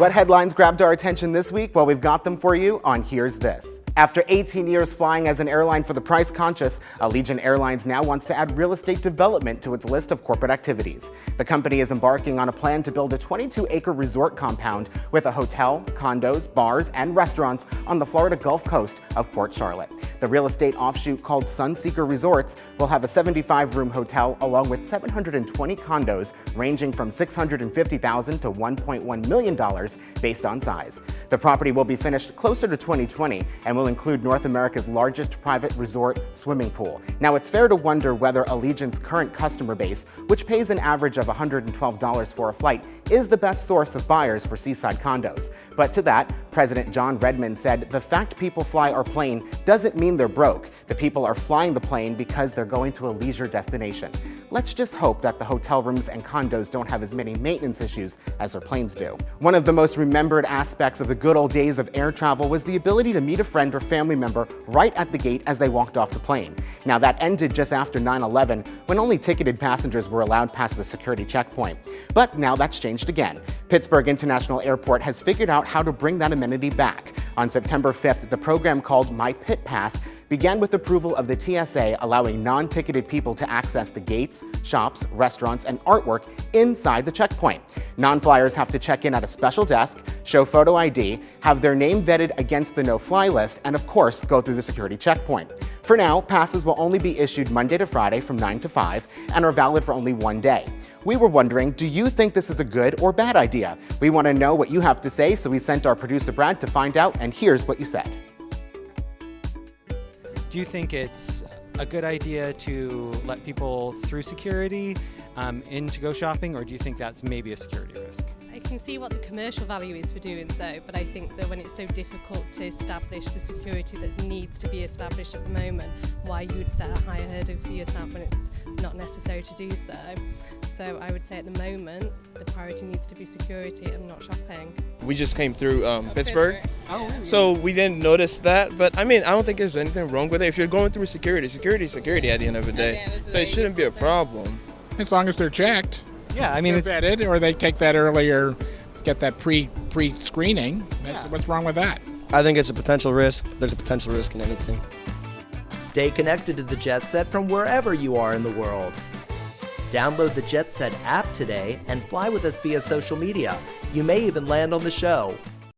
What headlines grabbed our attention this week? Well, we've got them for you on Here's This. After 18 years flying as an airline for the price-conscious, Allegiant Airlines now wants to add real estate development to its list of corporate activities. The company is embarking on a plan to build a 22-acre resort compound with a hotel, condos, bars, and restaurants on the Florida Gulf Coast of Port Charlotte. The real estate offshoot called Sunseeker Resorts will have a 75-room hotel along with 720 condos ranging from $650,000 to $1.1 million based on size. The property will be finished closer to 2020 and will include North America's largest private resort swimming pool. Now, it's fair to wonder whether Allegiant's current customer base, which pays an average of $112 for a flight, is the best source of buyers for seaside condos. But to that, President John Redmond said, "The fact people fly our plane doesn't mean they're broke. The people are flying the plane because they're going to a leisure destination." Let's just hope that the hotel rooms and condos don't have as many maintenance issues as our planes do. One of the most remembered aspects of the good old days of air travel was the ability to meet a friend or family member right at the gate as they walked off the plane. Now, that ended just after 9/11, when only ticketed passengers were allowed past the security checkpoint. But now that's changed again. Pittsburgh International Airport has figured out how to bring that amenity back. On September 5th, the program called My Pit Pass began with approval of the TSA, allowing non-ticketed people to access the gates, shops, restaurants, and artwork inside the checkpoint. Non-flyers have to check in at a special desk, show photo ID, have their name vetted against the no-fly list, and of course, go through the security checkpoint. For now, passes will only be issued Monday to Friday from 9 to 5 and are valid for only one day. We were wondering, do you think this is a good or bad idea? We want to know what you have to say, so we sent our producer Brad to find out, and here's what you said. Do you think it's a good idea to let people through security in to go shopping, or do you think that's maybe a security risk? I can see what the commercial value is for doing so, but I think that when it's so difficult to establish the security that needs to be established at the moment, why you would set a higher hurdle for yourself when it's not necessary to do so. So I would say at the moment, the priority needs to be security and not shopping. We just came through Pittsburgh, Oh, really? so we didn't notice that. But I mean, I don't think there's anything wrong with it. If you're going through security is security at the end of the day. So it shouldn't be a problem. As long as they're checked. Yeah, I mean, They're vetted, or they take that earlier to get that pre-screening. Yeah. What's wrong with that? I think it's a potential risk. There's a potential risk in anything. Stay connected to the Jet Set from wherever you are in the world. Download the Jet Set app today and fly with us via social media. You may even land on the show.